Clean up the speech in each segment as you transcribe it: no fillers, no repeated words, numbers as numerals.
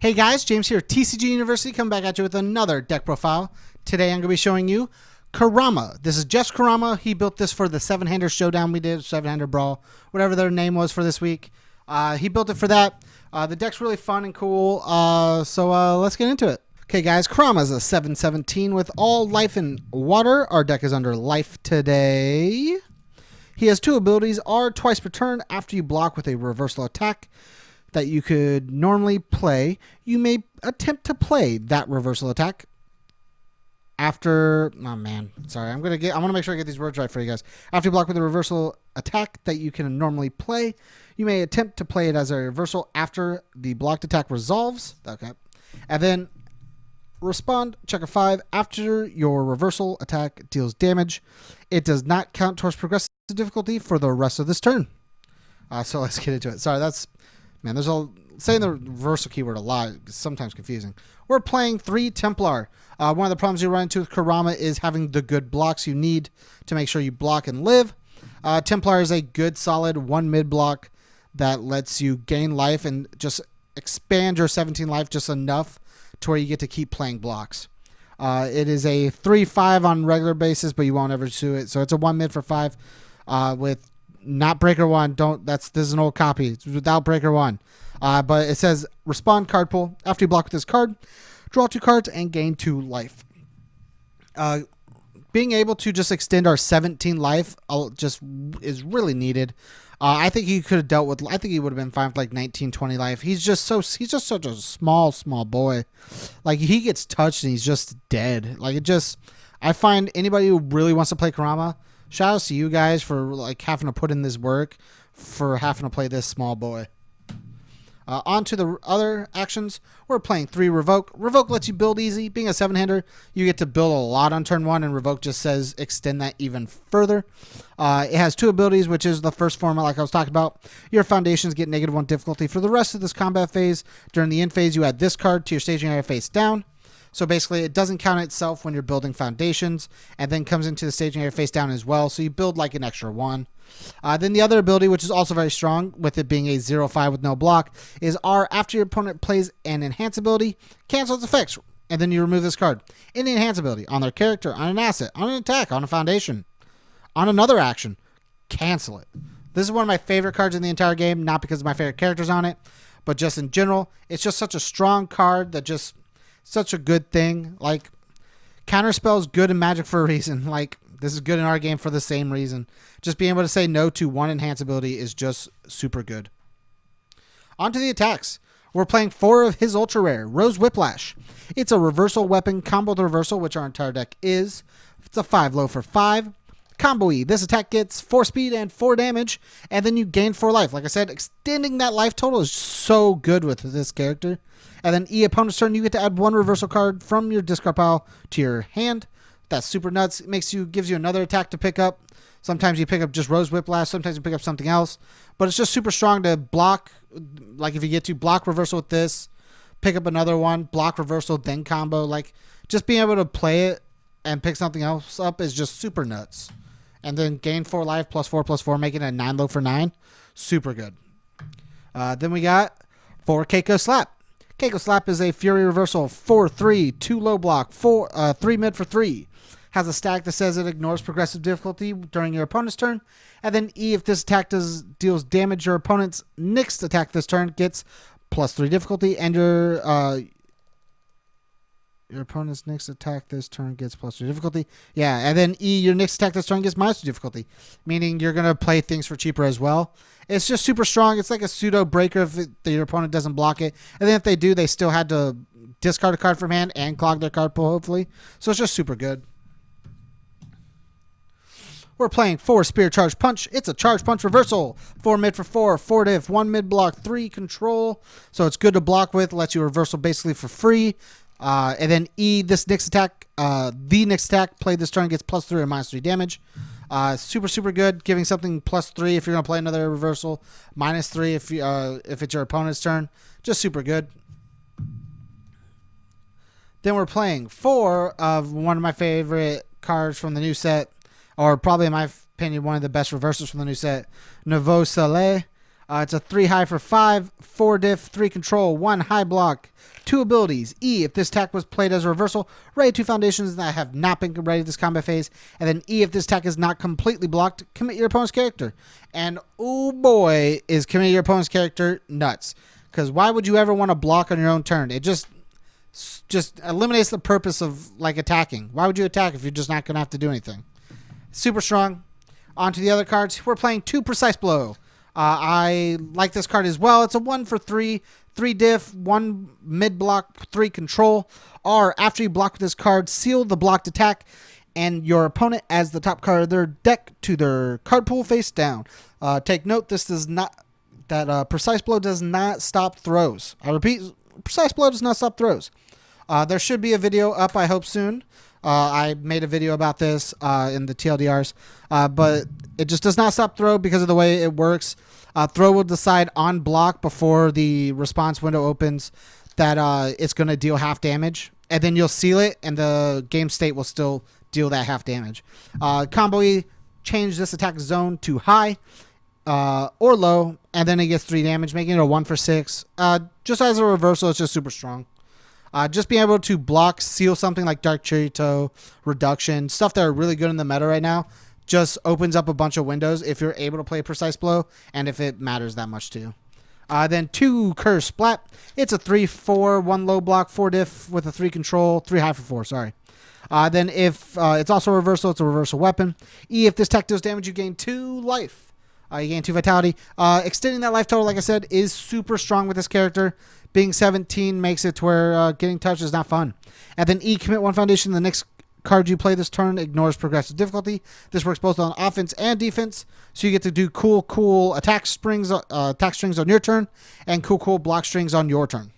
Hey guys, James here, TCGU University, coming back at you with another deck profile. Today I'm going to be showing you Kurama. This is just Kurama. He built this for the 7-hander showdown we did, 7-hander brawl, whatever their name was for this week. He built it for that. The deck's really fun and cool, so let's get into it. Okay guys, Kurama is a 7/17 with all life and water. Our deck is under life today. He has two abilities, are twice per turn after you block with a reversal attack that you could normally play. You may attempt to play that reversal attack after, oh man, sorry, I want to make sure I get these words right for you guys. After you block with a reversal attack that you can normally play, you may attempt to play it as a reversal after the blocked attack resolves. Okay. And then respond, check a 5 after your reversal attack deals damage. It does not count towards progressive difficulty for the rest of this turn. So let's get into it. Sorry, man, saying the reversal keyword a lot is sometimes confusing. We're playing 3 Templar. One of the problems you run into with Kurama is having the good blocks you need to make sure you block and live. Templar is a good, solid 1 mid block that lets you gain life and just expand your 17 life just enough to where you get to keep playing blocks. It is a 3/5 on regular basis, but you won't ever do it. So it's a 1 mid for 5 with not breaker 1. This is an old copy. It's without breaker 1. But it says respond card pull. After you block with this card, draw 2 cards and gain 2 life. Being able to just extend our 17 life just is really needed. I think he could have dealt with, I think he would have been fine with like 19, 20 life. He's just such a small boy. Like he gets touched and he's just dead. I find anybody who really wants to play Kurama, shout out to you guys for like having to put in this work for having to play this small boy. On to the other actions. We're playing 3 Revoke. Revoke lets you build easy. Being a 7-hander, you get to build a lot on turn 1, and Revoke just says extend that even further. It has 2 abilities, which is the first format like I was talking about. Your foundations get -1 difficulty for the rest of this combat phase. During the end phase, you add this card to your staging area face down. So basically, it doesn't count itself when you're building foundations, and then comes into the staging area face down as well. So you build like an extra 1. Then the other ability, which is also very strong, with it being a 0/5 with no block, is R. After your opponent plays an enhance ability, cancel its effects, and then you remove this card. Any enhance ability on their character, on an asset, on an attack, on a foundation, on another action, cancel it. This is one of my favorite cards in the entire game, not because of my favorite characters on it, but just in general. It's just such a strong card that just such a good thing. Like counterspell is good in Magic for a reason. Like this is good in our game for the same reason. Just being able to say no to 1 enhance ability is just super good. On to the attacks. We're playing 4 of his ultra rare, Rose Whiplash. It's a reversal weapon combo the reversal, which our entire deck is. It's a 5 low for 5. Combo E. This attack gets 4 speed and 4 damage, and then you gain 4 life. Like I said, extending that life total is so good with this character. And then E, opponent's turn, you get to add 1 reversal card from your discard pile to your hand. That's super nuts. It gives you another attack to pick up. Sometimes you pick up just Rose Whiplash. Sometimes you pick up something else. But it's just super strong to block. Like if you get to block reversal with this, pick up another one, block reversal, then combo. Like just being able to play it and pick something else up is just super nuts. And then gain 4 life, +4/+4, making it a 9 low for 9. Super good. Then we got 4 Caicos Lap. Caicos Lap is a Fury reversal, 4/3, 2 low block, 3 mid for 3. Has a stack that says it ignores progressive difficulty during your opponent's turn. And then E, if this attack deals damage, your opponent's next attack this turn gets +3 difficulty, and your opponent's next attack this turn gets +3 difficulty. Yeah, and then E, your next attack this turn gets -2 difficulty, meaning you're going to play things for cheaper as well. It's just super strong. It's like a pseudo breaker if your opponent doesn't block it. And then if they do, they still had to discard a card from hand and clog their card pool, hopefully. So it's just super good. We're playing 4 Spear Charge Punch. It's a Charge Punch reversal. 4 mid for 4, 4 diff, 1 mid block, 3 control. So it's good to block with. Lets you reversal basically for free. And then E, the next attack play this turn gets +3 or -3 damage. Super good. Giving something +3 if you're going to play another reversal. -3 if it's your opponent's turn. Just super good. Then we're playing 4 of one of my favorite cards from the new set. Or probably, in my opinion, one of the best reversals from the new set, Nervosa Lap. It's a 3 high for 5, 4 diff, 3 control, 1 high block, 2 abilities. E, if this attack was played as a reversal, raid 2 foundations that have not been ready this combat phase. And then E, if this attack is not completely blocked, commit your opponent's character. And oh boy, is commit your opponent's character nuts. Because why would you ever want to block on your own turn? It just eliminates the purpose of like attacking. Why would you attack if you're just not going to have to do anything? Super strong. On to the other cards. We're playing 2 Precise Blow. I like this card as well. It's a 1 for 3, 3 diff, 1 mid block, 3 control. R, after you block this card, seal the blocked attack and your opponent adds the top card of their deck to their card pool face down. Take note, this does not, Precise Blow does not stop throws. I repeat, Precise Blow does not stop throws. There should be a video up, I hope, soon. I made a video about this in the TLDRs, but it just does not stop throw because of the way it works. Throw will decide on block before the response window opens that it's going to deal half damage, and then you'll seal it, and the game state will still deal that half damage. Combo E, change this attack zone to high or low, and then it gets 3 damage, making it a 1 for 6. Just as a reversal, it's just super strong. Just being able to block, seal something like Dark Cherry Toe, Reduction, stuff that are really good in the meta right now, just opens up a bunch of windows if you're able to play Precise Blow and if it matters that much to you. Then 2 Kersplat. It's a 3-4, 1 low block, 4 diff with a 3 control, 3 high for 4, sorry. Then if it's also a reversal, it's a reversal weapon. E, if this attack does damage, you gain 2 life. You gain 2 vitality. Extending that life total, like I said, is super strong with this character. Being 17 makes it to where getting touched is not fun. And then E, commit 1 foundation. The next card you play this turn ignores progressive difficulty. This works both on offense and defense. So you get to do cool attack strings on your turn and cool block strings on your turn.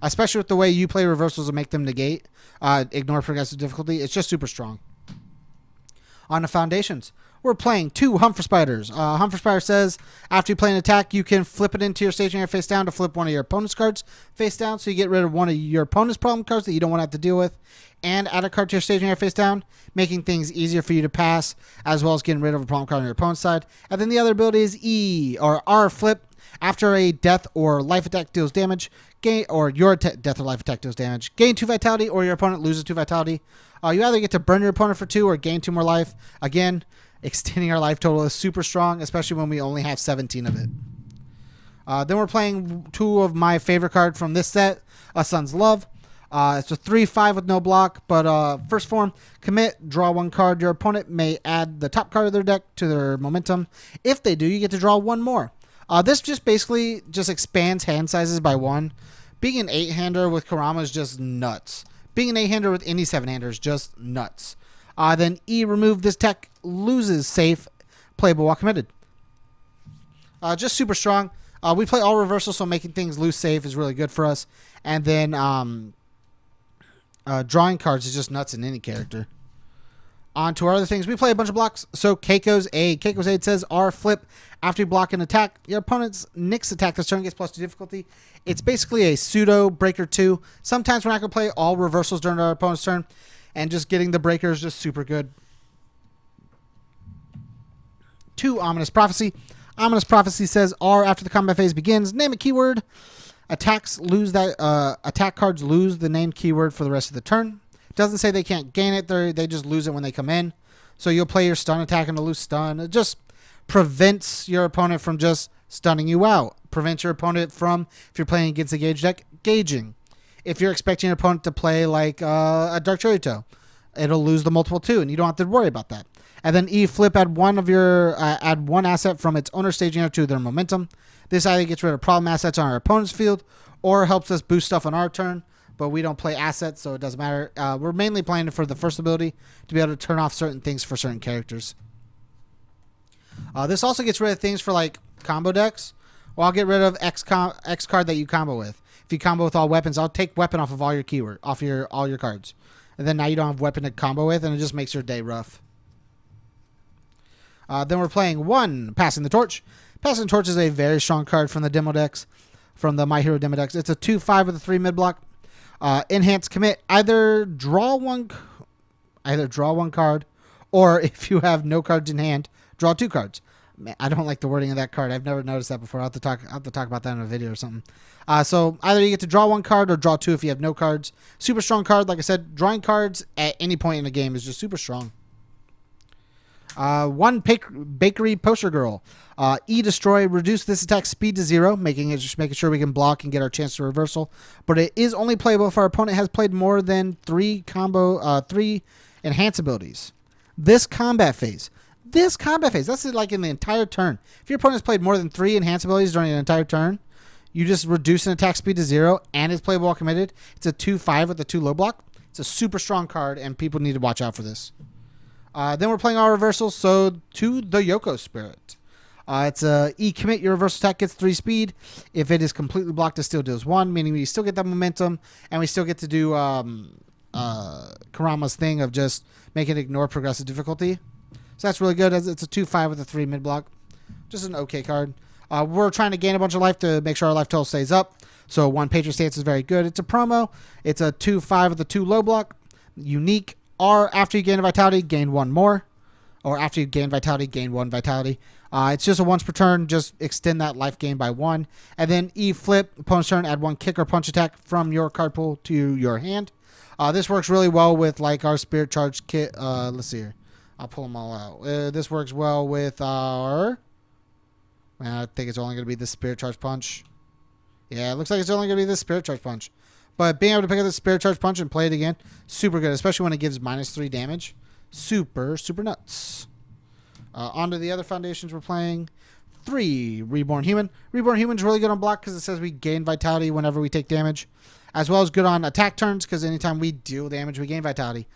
Especially with the way you play reversals and make them negate, ignore progressive difficulty. It's just super strong. On the foundations, we're playing 2 Humphrey Spiders. Humphrey Spider says, after you play an attack, you can flip it into your stationary face down to flip one of your opponent's cards face down, so you get rid of one of your opponent's problem cards that you don't want to have to deal with, and add a card to your stationary face down, making things easier for you to pass, as well as getting rid of a problem card on your opponent's side. And then the other ability is E, or R, flip. After a death or life attack deals damage, gain, or your death or life attack deals damage, gain 2 vitality, or your opponent loses 2 vitality. You either get to burn your opponent for 2 or gain 2 more life. Again, extending our life total is super strong, especially when we only have 17 of it. Then we're playing 2 of my favorite cards from this set, A Son's Love. It's a 3-5 with no block, but first form, commit, draw 1 card. Your opponent may add the top card of their deck to their momentum. If they do, you get to draw 1 more. This just basically expands hand sizes by 1. Being an 8-hander with Kurama is just nuts. Being an 8-hander with any 7-hander is just nuts. Then E, remove this tech, loses safe, playable while committed. Just super strong. We play all reversals, so making things lose safe is really good for us. And then drawing cards is just nuts in any character. On to our other things. We play a bunch of blocks. So Caicos Aid. Caicos Aid says R, flip. After you block an attack, your opponent's Nyx attack this turn gets +2 difficulty. It's basically a pseudo breaker 2. Sometimes we're not going to play all reversals during our opponent's turn, and just getting the breaker is just super good. 2 Ominous Prophecy. Ominous Prophecy says R, after the combat phase begins, name a keyword. Attack cards lose the named keyword for the rest of the turn. Doesn't say they can't gain it. They just lose it when they come in. So you'll play your stun attack and a loose stun. It just prevents your opponent from just stunning you out. Prevents your opponent from, if you're playing against a gauge deck, gaging. If you're expecting your opponent to play like a Dark Cherry Toe, it'll lose the multiple 2, and you don't have to worry about that. And then E, flip, add one asset from its owner's staging to their momentum. This either gets rid of problem assets on our opponent's field or helps us boost stuff on our turn. But we don't play assets, so it doesn't matter. We're mainly playing it for the first ability to be able to turn off certain things for certain characters. This also gets rid of things for like combo decks. Well, I'll get rid of X card that you combo with. If you combo with all weapons, I'll take weapon off of all your all your cards, and then now you don't have weapon to combo with, and it just makes your day rough. Then we're playing 1 Passing the Torch. Passing the Torch is a very strong card from the demo decks, from the My Hero demo decks. It's a 2/5 with a 3 mid block. Enhance, commit, either draw one card, or if you have no cards in hand, draw 2 cards. Man, I don't like the wording of that card. I've never noticed that before. I'll have to talk about that in a video or something. So either you get to draw one card or draw two if you have no cards. Super strong card. Like I said, drawing cards at any point in the game is just super strong. One Bakery Poster Girl. Destroy, reduce this attack speed to 0, making sure we can block and get our chance to reversal. But it is only playable if our opponent has played more than 3 enhance abilities. This combat phase, that's like in the entire turn. If your opponent has played more than 3 enhance abilities during an entire turn, you just reduce an attack speed to 0 and it's playable while committed. It's a 2/5 with a 2 low block. It's a super strong card and people need to watch out for this. Then we're playing our reversals, so to the Yoko Spirit. It's a commit, your reversal attack gets 3 speed. If it is completely blocked, it still deals 1, meaning we still get that momentum, and we still get to do Kurama's thing of just making it ignore progressive difficulty. So that's really good. It's a 2/5 with a 3 mid block. Just an okay card. We're trying to gain a bunch of life to make sure our life total stays up. So 1 Patron Stance is very good. It's a promo. It's a 2/5 with a 2 low block. Unique. Or after you gain a vitality, gain 1 more. Or after you gain vitality, gain 1 vitality. It's just a once per turn. Just extend that life gain by 1. And then flip, opponent's turn, add 1 kick or punch attack from your card pool to your hand. This works really well with like our Spirit Charge kit. Let's see here. I'll pull them all out. This works well with our... I think it's only going to be the Spirit Charge Punch. Yeah, it looks like it's only going to be the Spirit Charge Punch. But being able to pick up the Spirit Charge Punch and play it again, super good, especially when it gives -3 damage. Super, super nuts. On to the other foundations we're playing. 3, Reborn Human. Reborn Human's really good on block because it says we gain vitality whenever we take damage. As well as good on attack turns because anytime we deal damage, we gain vitality.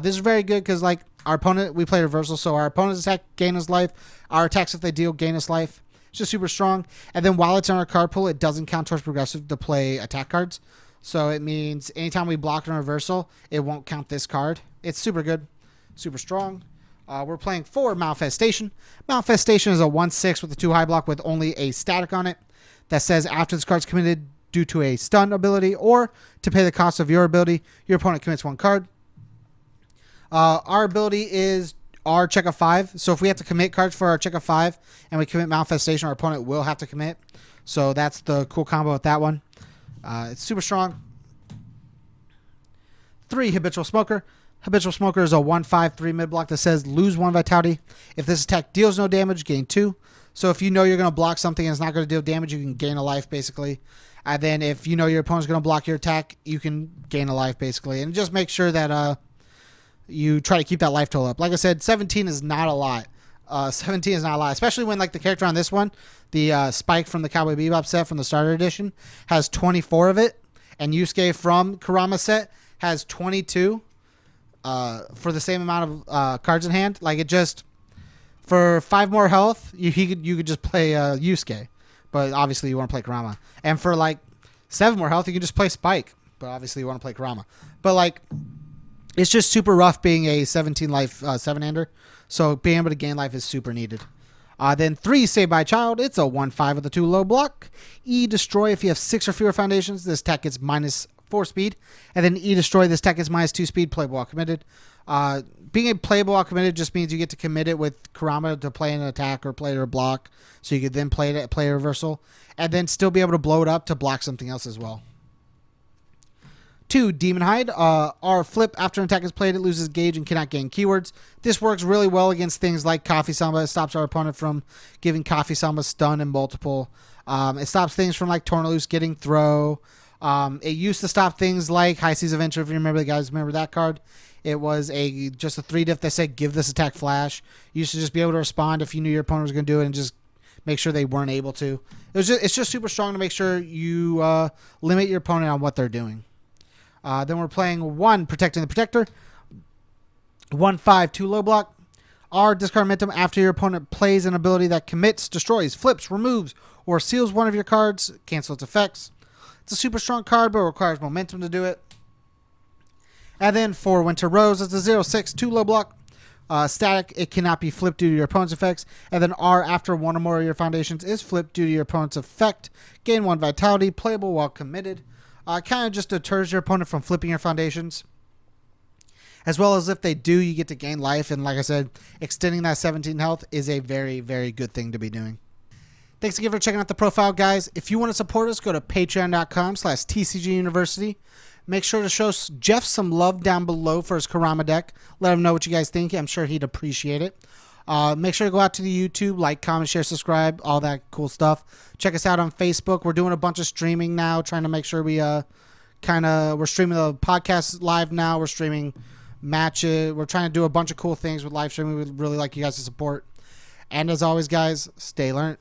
This is very good because like our opponent, we play reversal, so our opponent's attack gain us life. Our attacks, if they deal, gain us life. It's just super strong. And then while it's in our card pool, it doesn't count towards progressive to play attack cards. So it means anytime we block in reversal, it won't count this card. It's super good. Super strong. We're playing 4 Malfestation. Malfestation is a 1/6 with a 2 high block with only a static on it that says after this card's committed due to a stun ability or to pay the cost of your ability, your opponent commits 1 card. Our ability is our check of 5. So if we have to commit cards for our check of 5 and we commit Malfestation, our opponent will have to commit. So that's the cool combo with that one. It's super strong. 3, Habitual Smoker. Habitual Smoker is a 1/5/3 mid block that says lose 1 vitality. If this attack deals no damage, gain 2. So if you know you're going to block something and it's not going to deal damage, you can gain a life basically. And then if you know your opponent's going to block your attack, you can gain a life basically. And just make sure that you try to keep that life total up. Like I said, 17 is not a lot. 17 is not a lot, especially when like the character on this one, the Spike from the Cowboy Bebop set from the starter edition, has 24 of it, and Yusuke from Kurama set has 22 for the same amount of cards in hand. Like it just for 5 more health, you could just play Yusuke, but obviously you want to play Kurama. And for like 7 more health, you can just play Spike, but obviously you want to play Kurama. But like it's just super rough being a 17 life 7-hander. So being able to gain life is super needed. Then 3, Saved by Child. It's a 1/5 with a 2 low block. Destroy. If you have 6 or fewer foundations, this attack gets -4 speed. And then Destroy. This attack gets -2 speed. Playable while committed. Being a playable while committed just means you get to commit it with Kurama to play an attack or play or block. So you could then play a reversal. And then still be able to blow it up to block something else as well. 2, Demon Hide. Our flip, after an attack is played, it loses gauge and cannot gain keywords. This works really well against things like Coffee Samba. It stops our opponent from giving Coffee Samba stun and multiple. It stops things from like Tornaloose getting throw. It used to stop things like High Seas Adventure, if you remember, the guys remember that card. It was just a 3 diff that said give this attack flash. You used to just be able to respond if you knew your opponent was going to do it and just make sure they weren't able to. It's just super strong to make sure you limit your opponent on what they're doing. Then we're playing 1, Protecting the Protector. 1/5, 2 low block. R, discard Mentum after your opponent plays an ability that commits, destroys, flips, removes, or seals one of your cards. Cancel its effects. It's a super strong card, but it requires momentum to do it. And then 4, Winter Rose. It's a 0/6, 2 low block. Static, it cannot be flipped due to your opponent's effects. And then R, after 1 or more of your foundations is flipped due to your opponent's effect. Gain 1 vitality, playable while committed. Kind of just deters your opponent from flipping your foundations. as well as if they do, you get to gain life. And like I said, extending that 17 health is a very, very good thing to be doing. Thanks again for checking out the profile, guys. If you want to support us, go to patreon.com/TCGU University. Make sure to show Jeff some love down below for his Kurama deck. Let him know what you guys think. I'm sure he'd appreciate it. Make sure to go out to the YouTube, like, comment, share, subscribe, all that cool stuff. Check us out on Facebook. We're doing a bunch of streaming now, trying to make sure we we're streaming the podcast live now. We're streaming matches. We're trying to do a bunch of cool things with live streaming. We'd really like you guys to support. And as always, guys, stay learned.